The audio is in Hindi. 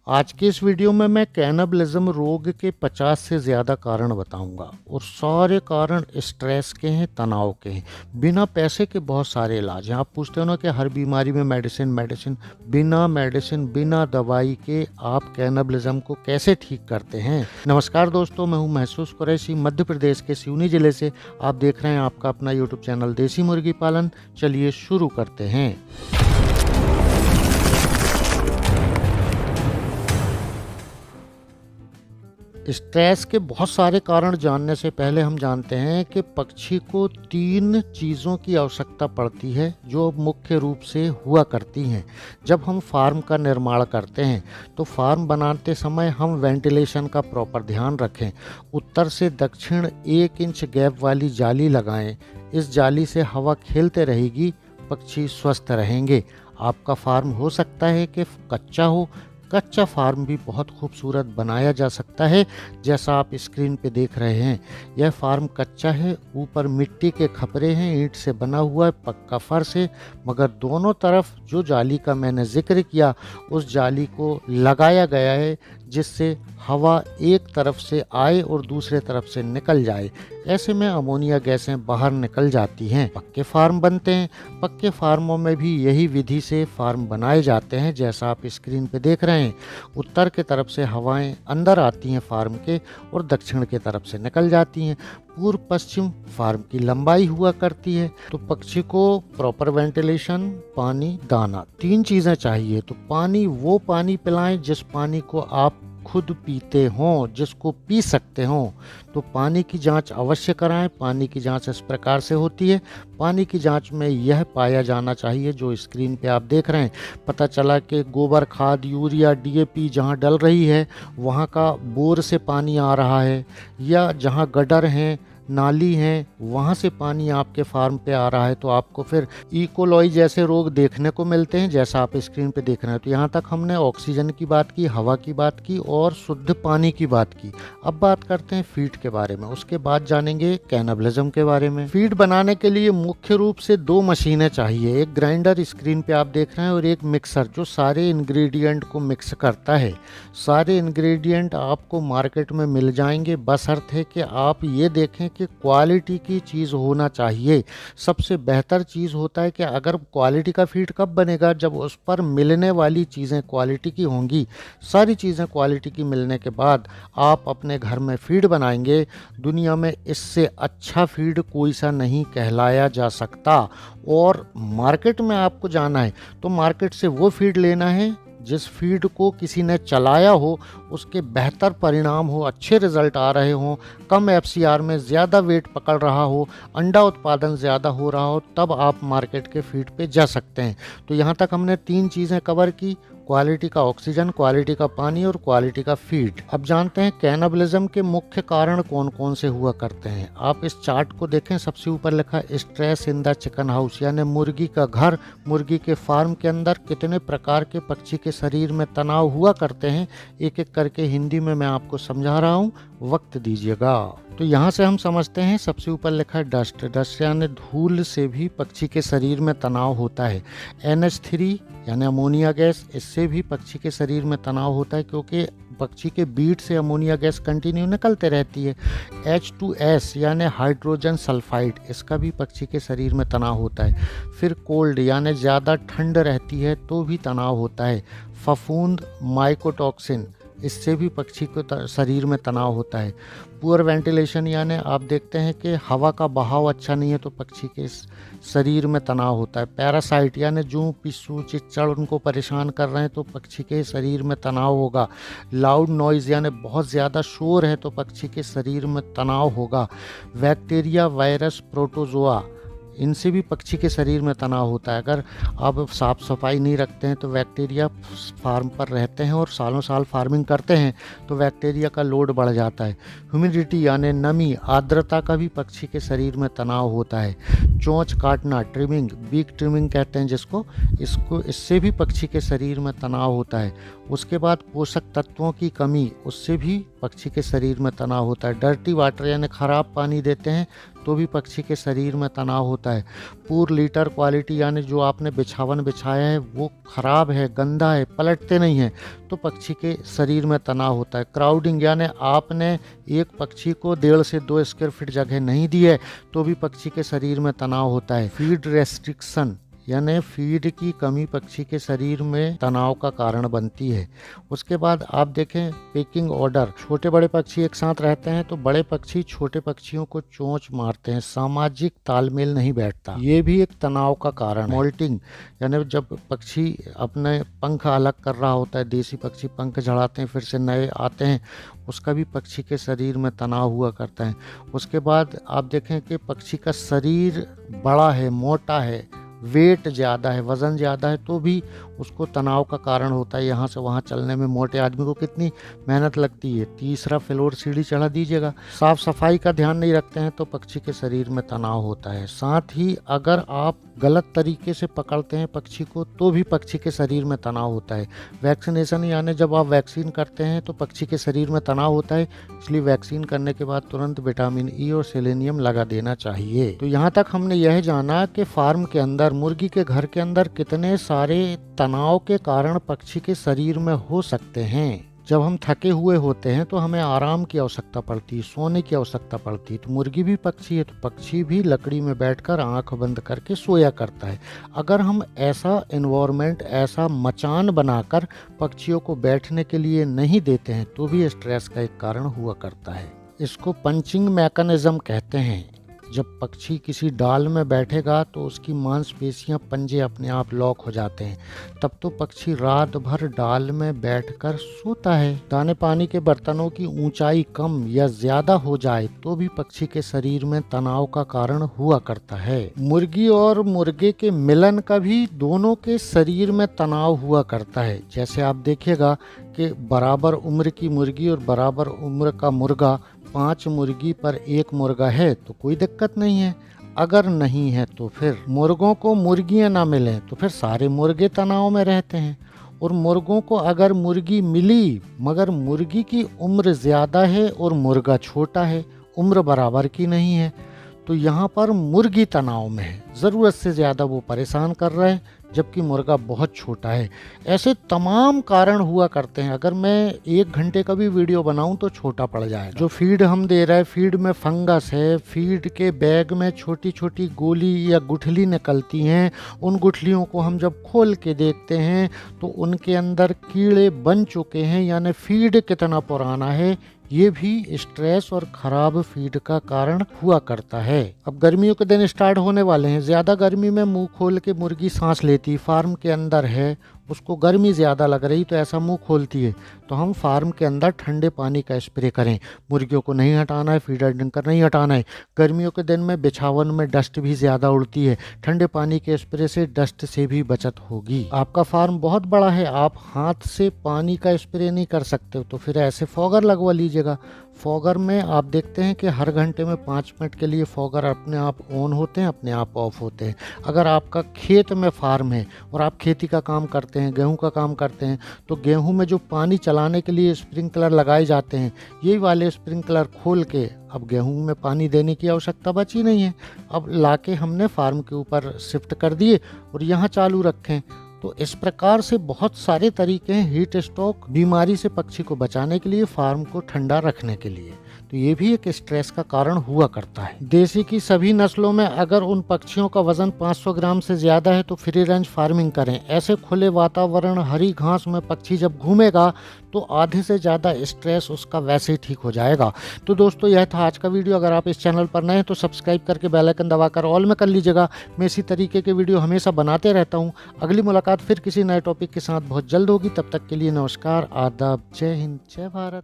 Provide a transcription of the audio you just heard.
आज के इस वीडियो में मैं कैनबिलिज्म रोग के 50 से ज़्यादा कारण बताऊंगा और सारे कारण स्ट्रेस के हैं, तनाव के हैं। बिना पैसे के बहुत सारे इलाज हैं। आप पूछते हो ना कि हर बीमारी में मेडिसिन बिना दवाई के आप कैनबिलिज्म को कैसे ठीक करते हैं। नमस्कार दोस्तों, मैं हूं महसूस कुरैशी, मध्य प्रदेश के सिवनी ज़िले से। आप देख रहे हैं आपका अपना यूट्यूब चैनल देसी मुर्गी पालन। चलिए शुरू करते हैं। स्ट्रेस के बहुत सारे कारण जानने से पहले हम जानते हैं कि पक्षी को 3 चीज़ों की आवश्यकता पड़ती है जो मुख्य रूप से हुआ करती हैं। जब हम फार्म का निर्माण करते हैं तो फार्म बनाते समय हम वेंटिलेशन का प्रॉपर ध्यान रखें। उत्तर से दक्षिण 1 इंच गैप वाली जाली लगाएं। इस जाली से हवा खेलते रहेगी, पक्षी स्वस्थ रहेंगे। आपका फार्म हो सकता है कि कच्चा हो। कच्चा फार्म भी बहुत खूबसूरत बनाया जा सकता है, जैसा आप स्क्रीन पे देख रहे हैं। यह फार्म कच्चा है, ऊपर मिट्टी के खपरे हैं, ईंट से बना हुआ है, पक्का फर्श है, मगर दोनों तरफ जो जाली का मैंने जिक्र किया उस जाली को लगाया गया है जिससे हवा एक तरफ से आए और दूसरे तरफ से निकल जाए। ऐसे में अमोनिया गैसें बाहर निकल जाती हैं। पक्के फार्म बनते हैं। पक्के फार्मों में भी यही विधि से फार्म बनाए जाते हैं, जैसा आप स्क्रीन पे देख रहे हैं। उत्तर के तरफ से हवाएं अंदर आती हैं फार्म के और दक्षिण के तरफ से निकल जाती हैं। पूर्व पश्चिम फार्म की लंबाई हुआ करती है। तो पक्षी को प्रॉपर वेंटिलेशन, पानी, दाना, 3 चीज़ें चाहिए। तो पानी, वो पानी पिलाएं जिस पानी को आप खुद पीते हों, जिसको पी सकते हों। तो पानी की जांच अवश्य कराएं। पानी की जांच इस प्रकार से होती है। पानी की जांच में यह पाया जाना चाहिए जो स्क्रीन पे आप देख रहे हैं। पता चला कि गोबर खाद, यूरिया, डीएपी जहां डल रही है वहां का बोर से पानी आ रहा है, या जहां गटर हैं, नाली हैं, वहाँ से पानी आपके फार्म पे आ रहा है, तो आपको फिर इकोलॉई जैसे रोग देखने को मिलते हैं, जैसा आप स्क्रीन पे देख रहे हैं। तो यहाँ तक हमने ऑक्सीजन की बात की, हवा की बात की और शुद्ध पानी की बात की। अब बात करते हैं फीड के बारे में, उसके बाद जानेंगे कैनबिलिज्म के बारे में। फीड बनाने के लिए मुख्य रूप से 2 मशीनें चाहिए। एक ग्राइंडर स्क्रीन पे आप देख रहे हैं और एक मिक्सर जो सारे इंग्रेडिएंट को मिक्स करता है। सारे इंग्रेडिएंट आपको मार्केट में मिल जाएंगे, बशर्ते कि आप ये देखें कि क्वालिटी की चीज़ होना चाहिए। सबसे बेहतर चीज़ होता है कि अगर क्वालिटी का फीड कब बनेगा, जब उस पर मिलने वाली चीज़ें क्वालिटी की होंगी। सारी चीज़ें क्वालिटी की मिलने के बाद आप अपने घर में फीड बनाएंगे। दुनिया में इससे अच्छा फीड कोई सा नहीं कहलाया जा सकता। और मार्केट में आपको जाना है तो मार्केट से वो फीड लेना है जिस फीड को किसी ने चलाया हो, उसके बेहतर परिणाम हो, अच्छे रिजल्ट आ रहे हों, कम एफसीआर में ज़्यादा वेट पकड़ रहा हो, अंडा उत्पादन ज़्यादा हो रहा हो, तब आप मार्केट के फीड पे जा सकते हैं। तो यहाँ तक हमने 3 चीज़ें कवर की: क्वालिटी का ऑक्सीजन, क्वालिटी का पानी और क्वालिटी का फीड। अब जानते हैं कैनबिलिज्म के मुख्य कारण कौन कौन से हुआ करते हैं। आप इस चार्ट को देखें, सबसे ऊपर लिखा stress in the chicken house, यानी मुर्गी का घर, मुर्गी के फार्म के अंदर कितने प्रकार के पक्षी के शरीर में तनाव हुआ करते हैं। एक एक करके हिंदी में मैं आपको समझा रहा हूँ, वक्त दीजिएगा। तो यहाँ से हम समझते हैं, सबसे ऊपर लिखा है डस्ट। डस्ट यानी धूल से भी पक्षी के शरीर में तनाव होता है। NH3 यानी अमोनिया गैस, इससे भी पक्षी के शरीर में तनाव होता है, क्योंकि पक्षी के बीट से अमोनिया गैस कंटिन्यू निकलते रहती है। H2S यानी हाइड्रोजन सल्फाइड, इसका भी पक्षी के शरीर में तनाव होता है। फिर कोल्ड यानी ज़्यादा ठंड रहती है तो भी तनाव होता है। फफूंद, माइकोटॉक्सिन, इससे भी पक्षी को शरीर में तनाव होता है। पुअर वेंटिलेशन यानी आप देखते हैं कि हवा का बहाव अच्छा नहीं है तो पक्षी के शरीर में तनाव होता है। पैरासाइट यानी जूं, पिस्सू, चिच्चड़ उनको परेशान कर रहे हैं तो पक्षी के शरीर में तनाव होगा। लाउड नॉइज़ यानी बहुत ज़्यादा शोर है तो पक्षी के शरीर में तनाव होगा। बैक्टीरिया, वायरस, प्रोटोजोआ, इनसे भी पक्षी के शरीर में तनाव होता है। अगर आप साफ़ सफाई नहीं रखते हैं तो बैक्टीरिया फार्म पर रहते हैं और सालों साल फार्मिंग करते हैं तो बैक्टीरिया का लोड बढ़ जाता है। ह्यूमिडिटी यानी नमी, आर्द्रता का भी पक्षी के शरीर में तनाव होता है। चोंच काटना, ट्रिमिंग, बीक ट्रिमिंग कहते हैं जिसको, इससे भी पक्षी के शरीर में तनाव होता है। उसके बाद पोषक तत्वों की कमी, उससे भी पक्षी के शरीर में तनाव होता है। डर्टी वाटर यानी ख़राब पानी देते हैं तो भी पक्षी के शरीर में तनाव होता है। पूर लीटर क्वालिटी यानी जो आपने बिछावन बिछाया है वो ख़राब है, गंदा है, पलटते नहीं हैं, तो पक्षी के शरीर में तनाव होता है। क्राउडिंग यानी आपने एक पक्षी को 1.5 से 2 स्क्वायर फीट जगह नहीं दी है, तो भी पक्षी के शरीर में तनाव होता है। फीड रेस्ट्रिक्शन यानी फीड की कमी पक्षी के शरीर में तनाव का कारण बनती है। उसके बाद आप देखें पेकिंग ऑर्डर, छोटे बड़े पक्षी एक साथ रहते हैं तो बड़े पक्षी छोटे पक्षियों को चोंच मारते हैं, सामाजिक तालमेल नहीं बैठता, ये भी एक तनाव का कारण है। मोल्टिंग यानी जब पक्षी अपने पंख अलग कर रहा होता है, देसी पक्षी पंख झड़ाते हैं फिर से नए आते हैं, उसका भी पक्षी के शरीर में तनाव हुआ करता है। उसके बाद आप देखें कि पक्षी का शरीर बड़ा है, मोटा है, वेट ज़्यादा है, वज़न ज़्यादा है, तो भी उसको तनाव का कारण होता है। यहाँ से वहाँ चलने में मोटे आदमी को कितनी मेहनत लगती है। तीसरा फ्लोर सीढ़ी चढ़ा दीजिएगा। साफ़ सफाई का ध्यान नहीं रखते हैं तो पक्षी के शरीर में तनाव होता है। साथ ही अगर आप गलत तरीके से पकड़ते हैं पक्षी को तो भी पक्षी के शरीर में तनाव होता है। वैक्सीनेशन यानी जब आप वैक्सीन करते हैं तो पक्षी के शरीर में तनाव होता है, इसलिए वैक्सीन करने के बाद तुरंत विटामिन ई और सेलेनियम लगा देना चाहिए। तो यहाँ तक हमने यह जाना कि फार्म के अंदर, मुर्गी के घर के अंदर कितने सारे तनाव के कारण पक्षी के शरीर में हो सकते हैं। जब हम थके हुए होते हैं तो हमें आराम की आवश्यकता पड़ती है, सोने की आवश्यकता पड़ती है। तो मुर्गी भी पक्षी है, तो पक्षी भी लकड़ी में बैठकर आंख बंद करके सोया करता है। अगर हम ऐसा एनवायरनमेंट, ऐसा मचान बनाकर पक्षियों को बैठने के लिए नहीं देते हैं तो भी स्ट्रेस का एक कारण हुआ करता है। इसको पंचिंग मैकेनिज्म कहते हैं। जब पक्षी किसी डाल में बैठेगा तो उसकी मांसपेशियां, पंजे अपने आप लॉक हो जाते हैं, तब तो पक्षी रात भर डाल में बैठकर सोता है। दाने पानी के बर्तनों की ऊंचाई कम या ज्यादा हो जाए तो भी पक्षी के शरीर में तनाव का कारण हुआ करता है। मुर्गी और मुर्गे के मिलन का भी दोनों के शरीर में तनाव हुआ करता है। जैसे आप देखिएगा कि बराबर उम्र की मुर्गी और बराबर उम्र का मुर्गा, 5 मुर्गी पर 1 मुर्गा है तो कोई दिक्कत नहीं है। अगर नहीं है तो फिर मुर्गों को मुर्गियां ना मिलें तो फिर सारे मुर्गे तनाव में रहते हैं। और मुर्गों को अगर मुर्गी मिली मगर मुर्गी की उम्र ज़्यादा है और मुर्गा छोटा है, उम्र बराबर की नहीं है, तो यहाँ पर मुर्गी तनाव में है, ज़रूरत से ज़्यादा वो परेशान कर रहा है जबकि मुर्गा बहुत छोटा है। ऐसे तमाम कारण हुआ करते हैं। अगर मैं 1 घंटे का भी वीडियो बनाऊं तो छोटा पड़ जाएगा। जो फीड हम दे रहे हैं, फीड में फंगस है, फीड के बैग में छोटी छोटी गोली या गुठली निकलती हैं, उन गुठलियों को हम जब खोल के देखते हैं तो उनके अंदर कीड़े बन चुके हैं, यानी फीड कितना पुराना है, ये भी स्ट्रेस और ख़राब फीड का कारण हुआ करता है। अब गर्मियों के दिन स्टार्ट होने वाले हैं। ज़्यादा गर्मी में मुंह खोल के मुर्गी सांस लेती, फार्म के अंदर है, उसको गर्मी ज़्यादा लग रही तो ऐसा मुंह खोलती है, तो हम फार्म के अंदर ठंडे पानी का स्प्रे करें। मुर्गियों को नहीं हटाना है, फीडर डिंकर नहीं हटाना है। गर्मियों के दिन में बिछावन में डस्ट भी ज़्यादा उड़ती है, ठंडे पानी के स्प्रे से डस्ट से भी बचत होगी। आपका फार्म बहुत बड़ा है, आप हाथ से पानी का स्प्रे नहीं कर सकते तो फिर ऐसे फॉगर लगवा लीजिएगा। फॉगर में आप देखते हैं कि हर घंटे में 5 मिनट के लिए फॉगर अपने आप ऑन होते हैं, अपने आप ऑफ होते हैं। अगर आपका खेत में फार्म है और आप खेती का काम करते हैं, गेहूं का काम करते हैं, तो गेहूं में जो पानी चलाने के लिए स्प्रिंकलर लगाए जाते हैं, यही वाले स्प्रिंकलर खोल के अब गेहूं में पानी देने की आवश्यकता बची नहीं है, अब लाके हमने फार्म के ऊपर शिफ्ट कर दिए और यहाँ चालू रखें। तो इस प्रकार से बहुत सारे तरीके हैं हीट स्ट्रोक बीमारी से पक्षी को बचाने के लिए, फार्म को ठंडा रखने के लिए। तो ये भी एक स्ट्रेस का कारण हुआ करता है। देसी की सभी नस्लों में अगर उन पक्षियों का वजन 500 ग्राम से ज्यादा है तो फ्री रेंज फार्मिंग करें। ऐसे खुले वातावरण, हरी घास में पक्षी जब घूमेगा तो आधे से ज़्यादा स्ट्रेस उसका वैसे ही ठीक हो जाएगा। तो दोस्तों यह था आज का वीडियो। अगर आप इस चैनल पर नए हैं तो सब्सक्राइब करके बेल आइकन दबाकर ऑल में कर लीजिएगा। मैं इसी तरीके के वीडियो हमेशा बनाते रहता हूँ। अगली मुलाकात फिर किसी नए टॉपिक के साथ बहुत जल्द होगी। तब तक के लिए नमस्कार, आदाब, जय हिंद, जय भारत।